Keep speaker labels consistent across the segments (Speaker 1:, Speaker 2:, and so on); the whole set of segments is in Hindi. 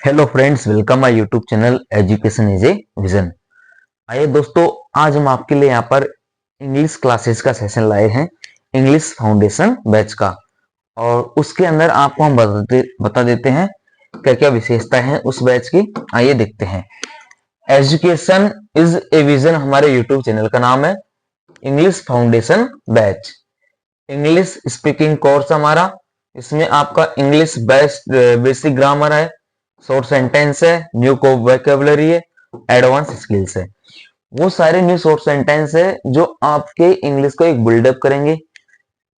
Speaker 1: Hello friends, welcome my YouTube channel education is a vision. आइए दोस्तों, आज हम आपके लिए यहाँ पर इंग्लिश क्लासेस का सेशन लाए हैं, इंग्लिश फाउंडेशन बैच का। और उसके अंदर आपको हम बता देते हैं क्या क्या विशेषता है उस बैच की। आइए देखते हैं। एजुकेशन इज ए विजन हमारे यूट्यूब चैनल का नाम है। English foundation batch English speaking course हमारा। इसमें आपका इंग्लिश बेसिक ग्रामर है, शॉर्ट सेंटेंस है, न्यू वोकैबुलरी है, एडवांस स्किल्स है। वो सारे न्यू शॉर्ट सेंटेंस है जो आपके इंग्लिश को एक बिल्डअप करेंगे,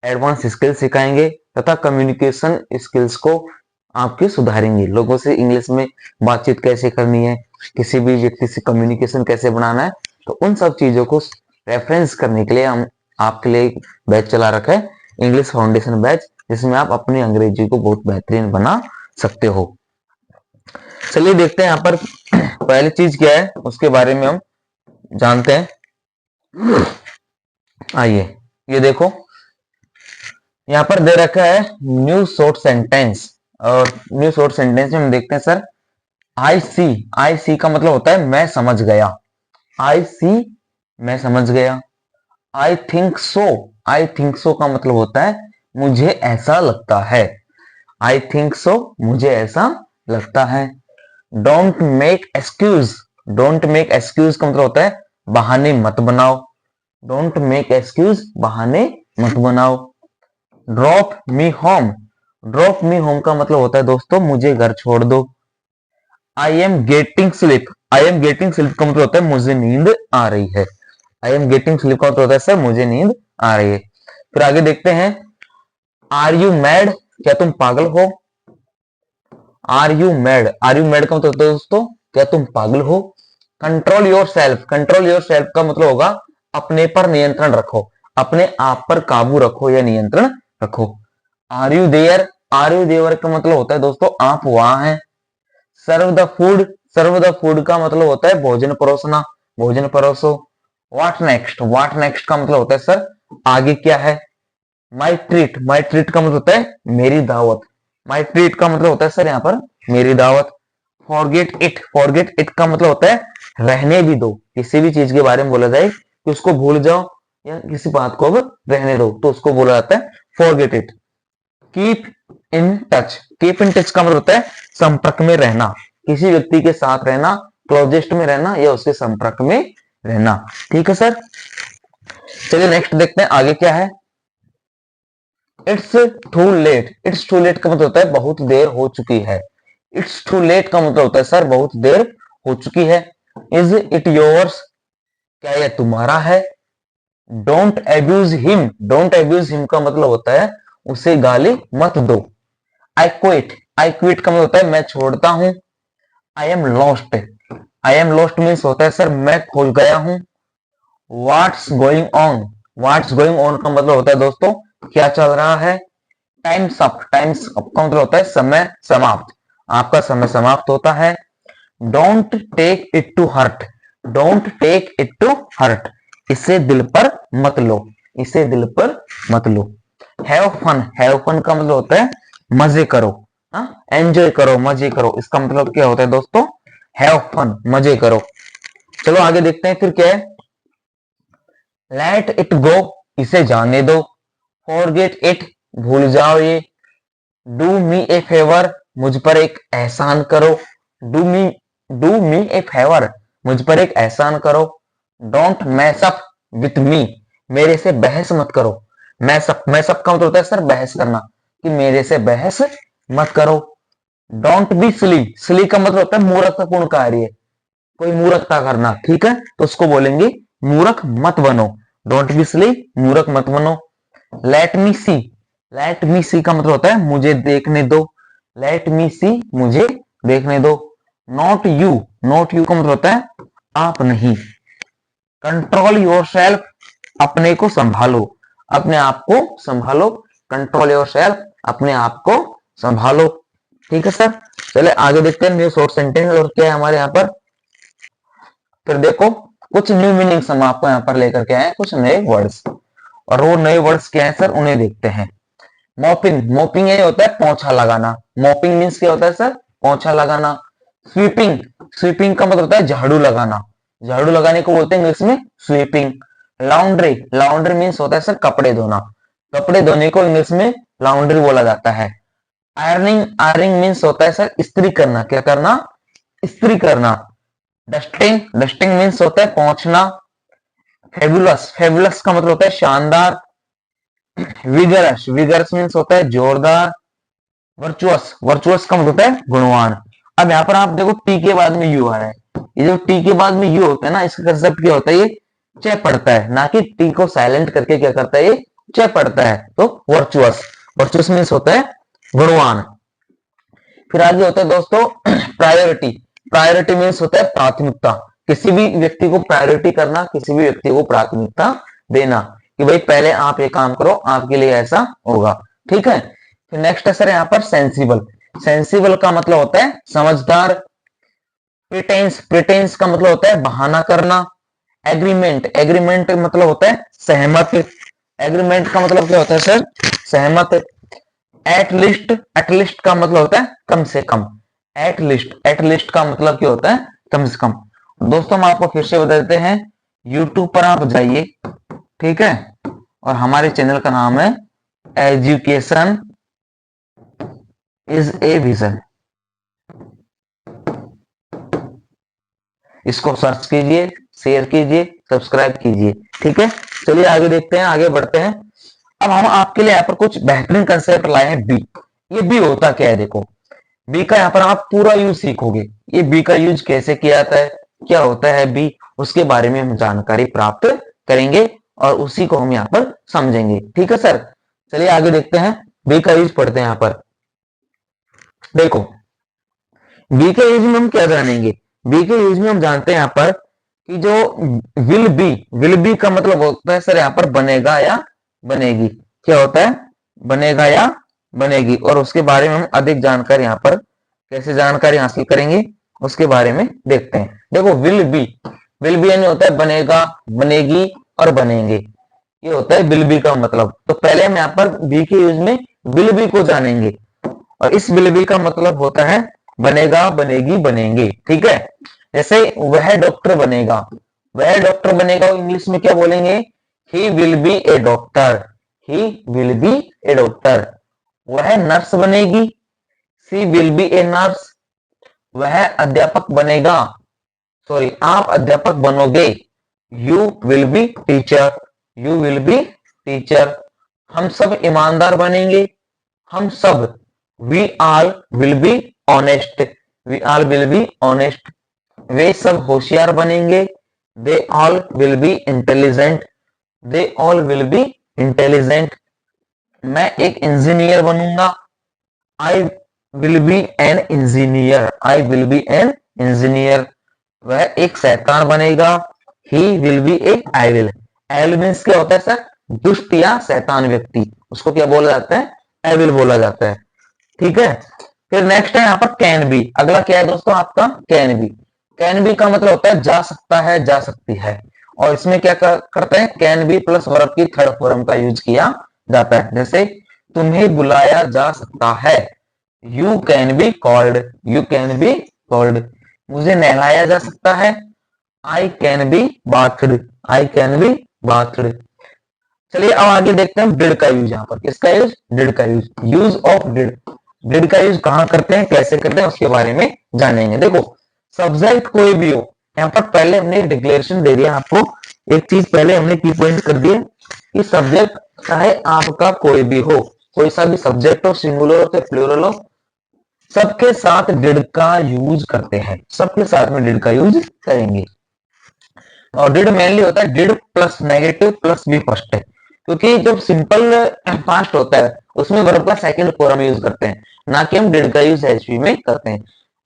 Speaker 1: एडवांस स्किल्स सिखाएंगे तथा कम्युनिकेशन स्किल्स को आपके सुधारेंगे। लोगों से इंग्लिश में बातचीत कैसे करनी है, किसी भी व्यक्ति से कम्युनिकेशन कैसे बनाना है, तो उन सब चीजों को रेफरेंस करने के लिए हम आपके लिए एक बैच चला रखा है, इंग्लिश फाउंडेशन बैच, जिसमें आप अपनी अंग्रेजी को बहुत बेहतरीन बना सकते हो। चलिए देखते हैं यहाँ पर पहली चीज क्या है उसके बारे में हम जानते हैं। आइए, ये देखो यहाँ पर दे रखा है न्यू शॉर्ट सेंटेंस। और न्यू शॉर्ट सेंटेंस में हम देखते हैं सर, आई सी का मतलब होता है मैं समझ गया। आई सी, मैं समझ गया। आई थिंक सो का मतलब होता है मुझे ऐसा लगता है। आई थिंक सो, मुझे ऐसा लगता है। डोंट मेक एक्सक्यूज का मतलब होता है बहाने मत बनाओ। डोंट मेक एक्सक्यूज, बहाने मत बनाओ। ड्रॉप मी होम का मतलब होता है दोस्तों मुझे घर छोड़ दो। आई एम गेटिंग स्लीप का मतलब होता है मुझे नींद आ रही है। आई एम गेटिंग स्लीप का मतलब होता है सर मुझे नींद आ रही है। फिर आगे देखते हैं, आर यू मैड, क्या तुम पागल हो। आर यू मैड का मतलब होता है दोस्तों क्या तुम पागल हो। कंट्रोल योर सेल्फ का मतलब होगा अपने पर नियंत्रण रखो, अपने आप पर काबू रखो या नियंत्रण रखो। आर यू देयर का मतलब होता है दोस्तों आप वहां हैं। सर्व द फूड का मतलब होता है भोजन परोसना, भोजन परोसो। व्हाट नेक्स्ट का मतलब होता है सर आगे क्या है। माई ट्रीट का मतलब होता है मेरी दावत। माई ट्रीट का मतलब होता है सर यहाँ पर मेरी दावत। फॉरगेट इट का मतलब होता है रहने भी दो। किसी भी चीज के बारे में बोला जाए कि उसको भूल जाओ या किसी बात को अब रहने दो तो उसको बोला जाता है forget it. Keep in touch का मतलब होता है संपर्क में रहना, किसी व्यक्ति के साथ रहना, क्लोजेस्ट में रहना या उसके संपर्क में रहना। ठीक है सर, चलिए नेक्स्ट देखते हैं आगे क्या है। इट्स टू लेट का मतलब होता है बहुत देर हो चुकी है। इट्स टू लेट का मतलब होता है सर बहुत देर हो चुकी है। इज इट योर्स, क्या यह तुम्हारा है। डोंट एब्यूज हिम का मतलब होता है उसे गाली मत दो। आई क्विट का मतलब होता है मैं छोड़ता हूं। आई एम लॉस्ट मीन्स होता है सर मैं खो गया हूं। व्हाट्स गोइंग ऑन का मतलब होता है दोस्तों क्या चल रहा है। टाइम्स अप का मतलब होता है समय समाप्त, आपका समय समाप्त होता है। Don't take it to heart, इसे दिल पर मत लो, हैव फन का मतलब होता है मजे करो, एंजॉय करो, मजे करो। इसका मतलब क्या होता है दोस्तों हैव फन, मजे करो। चलो आगे देखते हैं फिर क्या है। लेट इट गो, इसे जाने दो। फॉरगेट इट, भूल जाओ ये। डू मी ए फेवर, मुझ पर एक एहसान करो। डू मी ए फेवर, मुझ पर एक एहसान करो। Don't mess up with me, मेरे से बहस मत करो। मैसअप का मतलब होता है सर बहस करना, कि मेरे से बहस मत करो। डोंट बी सिली का मतलब होता है मूर्खतापूर्ण कार्य, कोई मूर्खता करना। ठीक है, तो उसको बोलेंगे मूर्ख मत बनो। डोंट बी सिली, मूर्ख मत बनो। लेट मी सी का मतलब होता है मुझे देखने दो। लेट मी सी, मुझे देखने दो। नॉट यू का मतलब होता है आप नहीं। कंट्रोल योर सेल्फ, अपने को संभालो, अपने आप को संभालो। कंट्रोल योर सेल्फ, अपने आप को संभालो। ठीक है सर, चले आगे देखते हैं न्यू शॉर्ट सेंटेंस और क्या है हमारे यहाँ पर। फिर देखो कुछ न्यू मीनिंग्स हम आपको यहाँ पर लेकर के आए, कुछ नए वर्ड्स। और वो नए वर्ड्स क्या है सर उन्हें देखते हैं। मोपिंग ये होता है पोंछा लगाना। मोपिंग मीन्स क्या होता है सर पोंछा लगाना। स्वीपिंग, स्वीपिंग का मतलब होता है झाड़ू लगाना, झाड़ू लगाने को बोलते हैं इंग्लिश में स्वीपिंग। लॉन्ड्री, लॉन्ड्री मीन्स होता है सर कपड़े धोना, कपड़े धोने को इंग्लिश में लॉन्ड्री बोला जाता है। आयरनिंग, आयरनिंग मीन्स होता है सर इस्त्री करना, क्या करना, इस्त्री करना। डस्टिंग, डस्टिंग मीन्स होता है पोंछना। फेबुलस, फेबुलस का मतलब होता है शानदार। विगरस, विगरस मीन्स होता है जोरदार। वर्चुअस, वर्चुअस का मतलब होता है गुणवान। अब यहाँ पर आप देखो टी के बाद में यू आ रहा है, ये जो टी के बाद में यू होता है ना, इसका कंसेप्ट क्या होता है, ये च पड़ता है, ना कि टी को साइलेंट करके क्या करता है, ये च पड़ता है। तो वर्चुअस, वर्चुअस मीन्स होता है गुणवान। फिर आगे होता है दोस्तों प्रायोरिटी, प्रायोरिटी मीन्स होता है प्राथमिकता, किसी भी व्यक्ति को प्रायोरिटी करना, किसी भी व्यक्ति को प्राथमिकता देना कि भाई पहले आप ये काम करो, आपके लिए ऐसा होगा, ठीक है। फिर नेक्स्ट है सर यहाँ पर सेंसिबल, सेंसिबल का मतलब होता है समझदार। प्रिटेंस, प्रिटेंस का मतलब होता है बहाना करना। एग्रीमेंट, एग्रीमेंट मतलब होता है सहमत, एग्रीमेंट का मतलब क्या होता है सर, सहमत। एटलिस्ट, एटलिस्ट का मतलब होता है कम से कम, एटलिस्ट, एटलिस्ट का मतलब क्या होता है, कम से कम। दोस्तों हम आपको फिर से बता देते हैं, यूट्यूब पर आप जाइए, ठीक है, और हमारे चैनल का नाम है एजुकेशन इज ए विजन, इसको सर्च कीजिए, शेयर कीजिए, सब्सक्राइब कीजिए, ठीक है। चलिए आगे देखते हैं, आगे बढ़ते हैं। अब हम आपके लिए यहाँ पर कुछ बेहतरीन कंसेप्ट लाए हैं, बी। ये बी होता क्या है, देखो बी का यहाँ पर आप पूरा यूज सीखोगे, ये बी का यूज कैसे किया जाता है, क्या होता है बी, उसके बारे में हम जानकारी प्राप्त करेंगे और उसी को हम यहाँ पर समझेंगे, ठीक है सर। चलिए आगे देखते हैं, बी का यूज पढ़ते हैं। यहाँ पर देखो बी के यूज में हम क्या जानेंगे, बी के यूज में हम जानते हैं यहाँ पर कि जो विल बी का मतलब होता है सर यहाँ पर बनेगा या बनेगी, क्या होता है, बनेगा या बनेगी, और उसके बारे में हम अधिक जानकारी यहाँ पर कैसे जानकारी हासिल करेंगे उसके बारे में देखते हैं। देखो विल बी यानी होता है बनेगा, बनेगी और बनेंगे, ये होता है विल बी का मतलब। तो पहले हम यहाँ पर बी के यूज में विल बी को जानेंगे, और इस विल बी का मतलब होता है बनेगा, बनेगी, बनेंगे, ठीक है। जैसे वह डॉक्टर बनेगा, वह डॉक्टर बनेगा, इंग्लिश में क्या बोलेंगे, he will be a doctor, he will be a doctor. वह नर्स बनेगी, she will be a nurse. वह अध्यापक बनेगा, सॉरी आप अध्यापक बनोगे, you will be teacher, you will be teacher. हम सब ईमानदार बनेंगे, हम सब, we all will be honest, we all will be honest. वे सब होशियार बनेंगे, they all will be intelligent, they all will be intelligent. मैं एक इंजीनियर बनूंगा, I will be an engineer, I will be an engineer. वह एक शैतान बनेगा, he will be a evil, evil means क्या होता है सर, दुष्ट या शैतान व्यक्ति, उसको क्या बोला जाता है, एविल बोला जाता है, ठीक है। फिर नेक्स्ट है यहाँ पर कैन बी, अगला क्या है दोस्तों आपका कैन बी। कैन बी का मतलब होता है जा सकता है, जा सकती है, और इसमें क्या करते हैं, कैन बी प्लस वर्ब की थर्ड फॉर्म का यूज किया जाता है। जैसे तुम्हें बुलाया जा सकता है, you can be called, you can be called. मुझे नहलाया जा सकता है, I can be bathed, I can be bathed. चलिए अब आगे देखते हैं डिड का यूज, यहाँ पर किसका यूज, डिड का use, use of did. Did का यूज कहां करते हैं, कैसे करते हैं, उसके बारे में जानेंगे। देखो सब्जेक्ट कोई भी हो, यहाँ पर पहले हमने डिक्लेरेशन दे दिया आपको, एक चीज पहले हमने की पॉइंट कर दिया कि सब्जेक्ट चाहे आपका कोई भी हो, कोई सा भी सब्जेक्ट हो, सिंगुलर हो चाहे प्लूरल हो, सबके साथ डिड का यूज करते हैं, सबके साथ में डिड का यूज करेंगे। और डिड मेनली होता है did plus negative plus B first है, क्योंकि जब सिंपल पास्ट होता है उसमें वर्ब का सेकंड फॉर्म यूज करते हैं, ना कि हम डिड का यूज एचवी में करते हैं।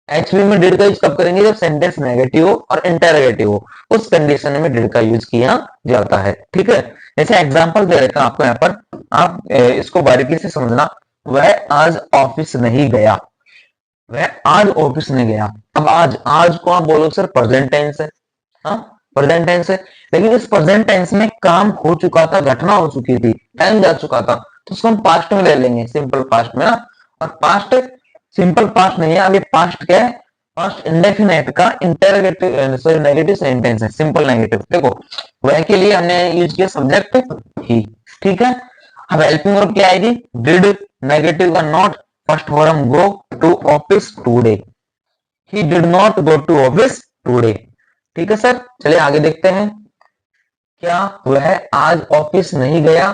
Speaker 1: एचवी में डिड का यूज कब करेंगे, जब सेंटेंस नेगेटिव हो और इंटरोगेटिव हो, उस कंडीशन में डिड का यूज किया जाता है, ठीक है। जैसे एग्जांपल दे रखा आपको यहाँ पर, आप इसको बारीकी से समझना। वह आज ऑफिस नहीं गया, वह आज ऑफिस नहीं गया। अब आज, आज को आप बोलो सर प्रेजेंट टेंस है, हाँ प्रेजेंट टेंस है, लेकिन इस प्रेजेंट टेंस में काम हो चुका था, घटना हो चुकी थी, टाइम जा चुका था, तो उसको हम पास्ट में ले लेंगे, सिंपल पास्ट में ना। और पास्ट सिंपल पास्ट नहीं है, अभी पास्ट क्या है, फर्स्ट इंडेफिनेट का इंटरोगेटिव सॉरी नेगेटिव सेंटेंस है, सिंपल नेगेटिव। देखो वह के लिए हमने यूज किया सब्जेक्ट ही, ठीक है। अब हेल्पिंग वर्ब क्या आएगी, डिड, नेगेटिव का not, first form go to office today, he did not go to office today, ठीक है सर। चलिए आगे देखते हैं, क्या वह आज ऑफिस नहीं गया।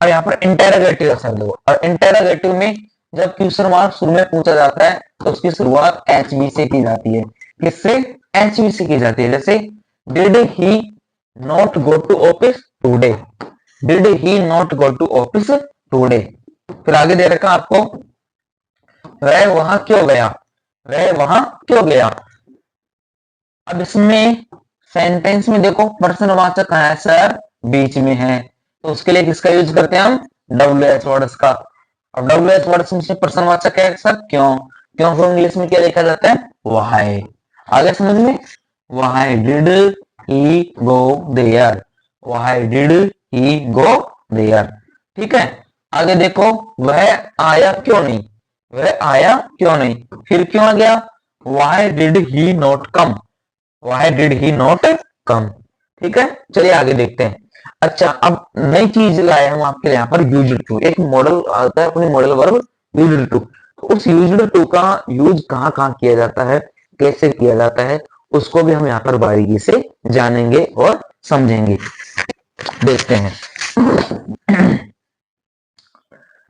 Speaker 1: और यहाँ पर इंटेरोगेटिव का शब्द हो, और इंटेरोगेटिव में जब क्वेश्चन मार्क शुरू में पूछा जाता है तो उसकी शुरुआत एच बी से की जाती है। किससे, एच बी से की जाती है। जैसे did he not go to office today, did he not go to office today. फिर आगे दे रखा आपको, वह वहां क्यों गया, वह वहां क्यों गया। अब इसमें सेंटेंस में देखो प्रश्नवाचक कहाँ है सर, बीच में है, तो उसके लिए किसका यूज करते हैं हम, डब्ल्यू एच वर्ड्स का। अब डब्ल्यू एच वर्ड्स में प्रश्नवाचक है सर क्यों, क्यों को इंग्लिश में क्या लिखा जाता है, व्हाई। आगे समझ में, why did he go there, why did he go there, ठीक है। आगे देखो, वह आया क्यों नहीं, वह आया क्यों नहीं, फिर क्यों आ गया, why did he not come, why did he not come, ठीक है। चलिए आगे देखते हैं। अच्छा अब नई चीज लाए हम आपके लिए यहाँ पर यूज्ड टू, एक मॉडल आता है अपने मॉडल वर्ब यूज्ड टू। तो उस यूज्ड टू का यूज कहाँ कहाँ किया जाता है, कैसे किया जाता है, उसको भी हम यहाँ पर बारीकी से जानेंगे और समझेंगे, देखते हैं।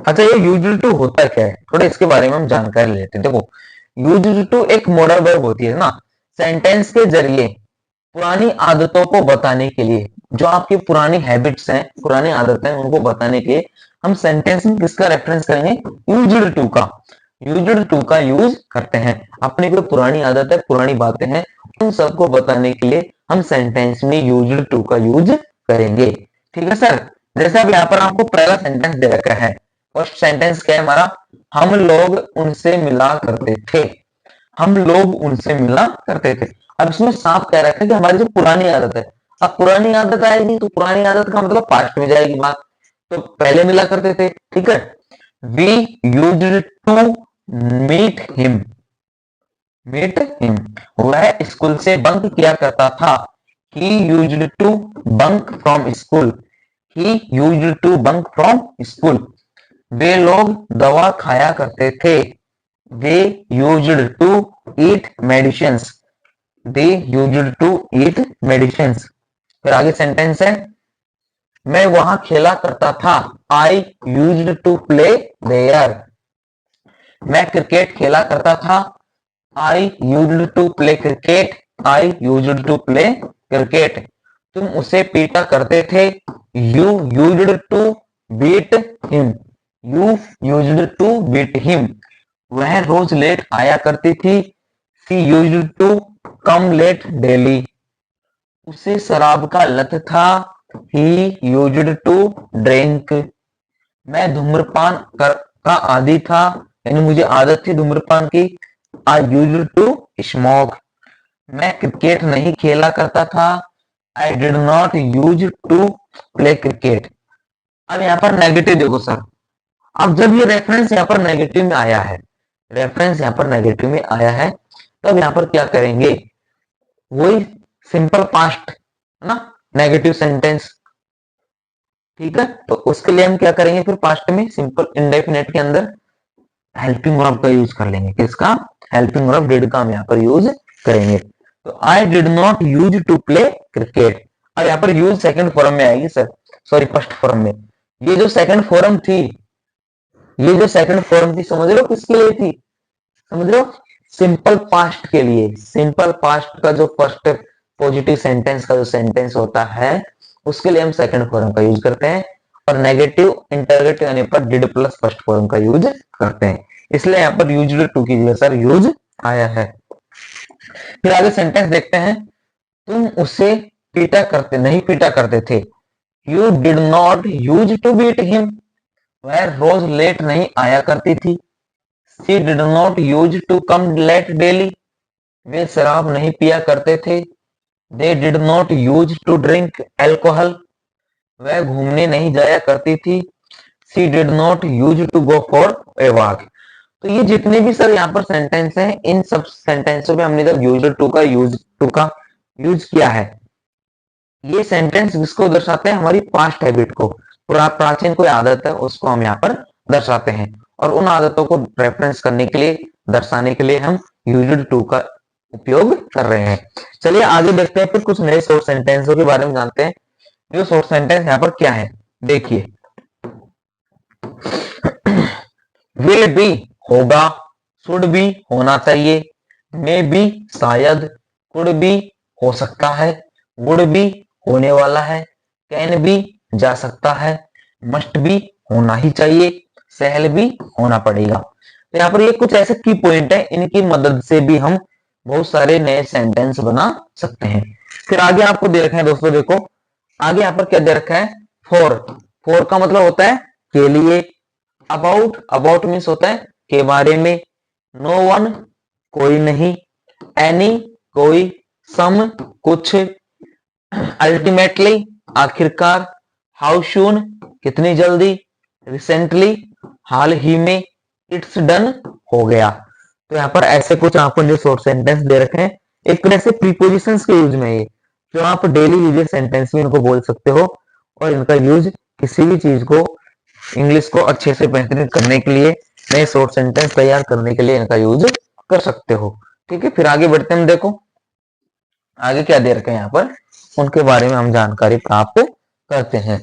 Speaker 1: अच्छा ये यूज्ड टू होता क्या है, थोड़ा इसके बारे में हम जानकारी लेते हैं। देखो यूज्ड टू एक मॉडल वर्ब होती है ना, सेंटेंस के जरिए पुरानी आदतों को बताने के लिए, जो आपकी पुरानी हैबिट्स हैं, पुरानी आदतें हैं, उनको बताने के लिए हम सेंटेंस में किसका रेफरेंस करेंगे, यूज्ड टू का, यूज्ड टू का यूज करते हैं। अपनी कोई पुरानी आदत है, पुरानी बातें हैं, उन सबको बताने के लिए हम सेंटेंस में यूज्ड टू का यूज करेंगे, ठीक है सर। जैसे अब यहाँ पर आपको पहला सेंटेंस दे रखा है, फर्स्ट सेंटेंस क्या है हमारा, हम लोग उनसे मिला करते थे, हम लोग उनसे मिला करते थे। अब इसमें साफ कह रखा है कि हमारी जो पुरानी आदत है, अब पुरानी आदत आएगी तो पुरानी आदत का मतलब पास्ट में जाएगी बात, तो पहले मिला करते थे, ठीक है। We used to meet him, meet him, वह स्कूल से बंक किया करता था। He used to bunk from school, he used to bunk from school. वे लोग दवा खाया करते थे, they used to eat medicines, they used to eat medicines। फिर आगे सेंटेंस है, मैं वहां खेला करता था, I used to play there। मैं क्रिकेट खेला करता था, I used to play cricket, I used to play cricket। तुम उसे पीटा करते थे, you used to beat him, you used to beat him। वह रोज लेट आया करती थी, she used to come late daily. उसे शराब का लत था, ही यूज्ड टू ड्रिंक। मैं धूम्रपान का आदी था, यानी मुझे आदत थी धूम्रपान की, आई यूज्ड टू स्मोक। मैं क्रिकेट नहीं खेला करता था, I did not use to play cricket. अब यहाँ पर नेगेटिव देखो सर, अब जब ये रेफरेंस यहाँ पर नेगेटिव में आया है, रेफरेंस यहाँ पर नेगेटिव में आया है, तब यहाँ पर क्या करेंगे, वही सिंपल पास्ट है ना, नेगेटिव सेंटेंस, ठीक है। तो उसके लिए हम क्या करेंगे, फिर पास्ट में सिंपल इंडेफिनेट के अंदर हेल्पिंग वर्ब का यूज कर लेंगे, किसका, हेल्पिंग वर्ब डिड का हम यहाँ पर यूज करेंगे। तो I did not use to play cricket. अब यहाँ पर यूज सेकंड फॉर्म में आएगी सर, सॉरी फर्स्ट फॉर्म में। ये जो सेकंड फॉर्म थी, ये जो सेकंड फॉर्म थी समझ लो किसके लिए थी, समझ लो सिंपल पास्ट के लिए। सिंपल पास्ट का जो फर्स्ट पॉजिटिव सेंटेंस का जो सेंटेंस होता है उसके लिए हम सेकंड फॉर्म का यूज करते हैं, और नेगेटिव इंटरगेटिव आने पर डिड प्लस फर्स्ट फॉर्म का यूज करते हैं, इसलिए यहाँ पर यूज्ड टू की जगह सर यूज आया है। फिर आगे सेंटेंस देखते हैं, तुम उसे पीटा करते नहीं पीटा करते थे, you did not use to beat him. वह रोज लेट नहीं आया करती थी, she did not use to come late daily. वे शराब नहीं पिया करते थे, they did not use to drink alcohol. वह घूमने नहीं जाया करती थी, she did not use to go for a walk. तो ये जितने भी सर यहाँ पर सेंटेंस हैं, इन सब सेंटेंसों में हमने जब यूज्ड टू का यूज किया है, ये सेंटेंस किसको दर्शाते हैं? हमारी पास्ट हैबिट को, प्राचीन कोई आदत है उसको हम यहाँ पर दर्शाते हैं, और उन आदतों को रेफरेंस करने के लिए, दर्शाने के लिए हम यूज्ड टू का उपयोग कर रहे हैं। चलिए आगे देखते हैं, फिर कुछ नए शॉर्ट सेंटेंसों के बारे में जानते हैं। जो शॉर्ट सेंटेंस यहाँ पर क्या है, देखिए। विल बी होगा, शुड बी होना चाहिए, मे बी शायद, कुड बी हो सकता है, वुड बी होने वाला है, कैन बी जा सकता है, मस्ट बी होना ही चाहिए, सहल भी होना पड़ेगा। तो यहाँ पर ये कुछ ऐसे की पॉइंट है, इनकी मदद से भी हम बहुत सारे नए सेंटेंस बना सकते हैं। फिर आगे आपको दे रखा है दोस्तों, देखो आगे यहाँ पर क्या दे रखा है, फॉर। फॉर का मतलब होता है के लिए, अबाउट, अबाउट मीन्स होता है के बारे में, नो वन कोई नहीं, एनी कोई, सम कुछ, अल्टीमेटली आखिरकार, हाउ सून कितनी जल्दी, रिसेंटली हाल ही में, इट्स डन हो गया। तो यहाँ पर ऐसे कुछ आपको जो शॉर्ट सेंटेंस दे रखे हैं, एक तरह से प्रीपोजिशंस के यूज में, ये जो आप डेली यूजेज सेंटेंस में इनको बोल सकते हो, और इनका यूज किसी भी चीज को, इंग्लिश को अच्छे से बेहतरीन करने के लिए, नए शॉर्ट सेंटेंस तैयार करने के लिए इनका यूज कर सकते हो। ठीक है, फिर आगे बढ़ते हैं, हम देखो आगे क्या दे रखे हैं यहाँ पर, उनके बारे में हम जानकारी प्राप्त करते हैं।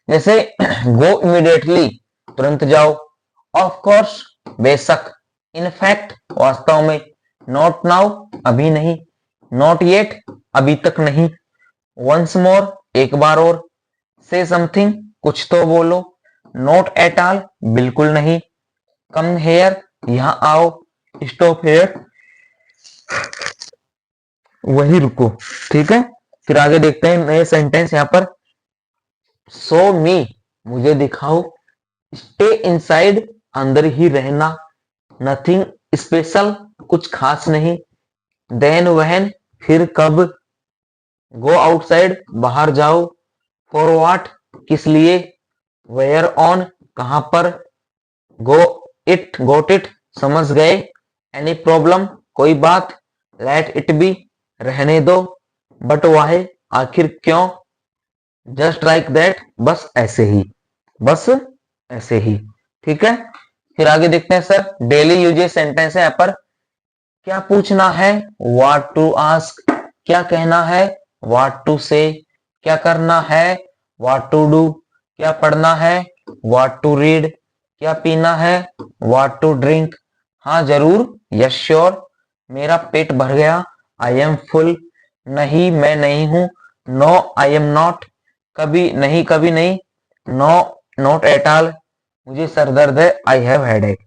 Speaker 1: जैसे गो इमीडिएटली, तुरंत जाओ, ऑफ कोर्स बेशक, इनफैक्ट वास्तव में, नॉट नाउ अभी नहीं, नॉट येट अभी तक नहीं, वंस मोर एक बार और, से समथिंग कुछ तो बोलो, नॉट एट ऑल बिल्कुल नहीं, कम हेयर यहां आओ, स्टॉप हेयर वही रुको। ठीक है, फिर आगे देखते हैं नए सेंटेंस यहाँ पर, सो मी मुझे दिखाओ, स्टे इनसाइड अंदर ही रहना, नथिंग स्पेशल कुछ खास नहीं, देन वहन फिर कब, गो आउटसाइड बाहर जाओ, फॉर व्हाट किस लिए, वेयर ऑन कहां पर, गो गोट इट समझ गए, एनी प्रॉब्लम कोई बात, लेट इट बी रहने दो, बट वाहे आखिर क्यों, जस्ट लाइक दैट बस ऐसे ही, बस ऐसे ही। ठीक है, फिर आगे देखते हैं सर, डेली यूजेज सेंटेंस है यहाँ पर, क्या पूछना है, व्हाट टू आस्क, क्या कहना है, व्हाट टू से, क्या करना है, व्हाट टू डू, क्या पढ़ना है, व्हाट टू रीड, क्या पीना है, व्हाट टू ड्रिंक, हाँ जरूर, यस श्योर, मेरा पेट भर गया, आई एम फुल, नहीं मैं नहीं हूं, नो आई एम नॉट, कभी नहीं कभी नहीं, नो नॉट एट ऑल, मुझे सर दर्द है, I have headache,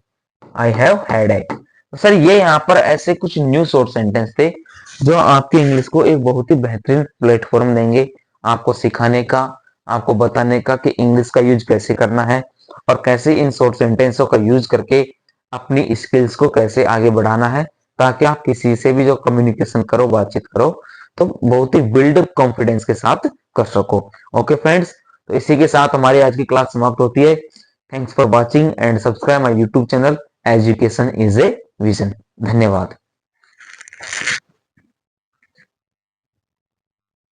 Speaker 1: I have headache. तो सर ये यहाँ पर ऐसे कुछ न्यू शॉर्ट सेंटेंस थे जो आपकी इंग्लिश को एक बहुत ही बेहतरीन प्लेटफॉर्म देंगे, आपको सिखाने का, आपको बताने का कि इंग्लिश का यूज कैसे करना है, और कैसे इन शॉर्ट सेंटेंसों का यूज करके अपनी स्किल्स को कैसे आगे बढ़ाना है, ताकि आप किसी से भी जो कम्युनिकेशन करो, बातचीत करो, तो बहुत ही बिल्ड कॉन्फिडेंस के साथ कर सको। ओके फ्रेंड्स, तो इसी के साथ हमारी आज की क्लास समाप्त होती है। Thanks for watching and subscribe my YouTube channel education is a vision. धन्यवाद।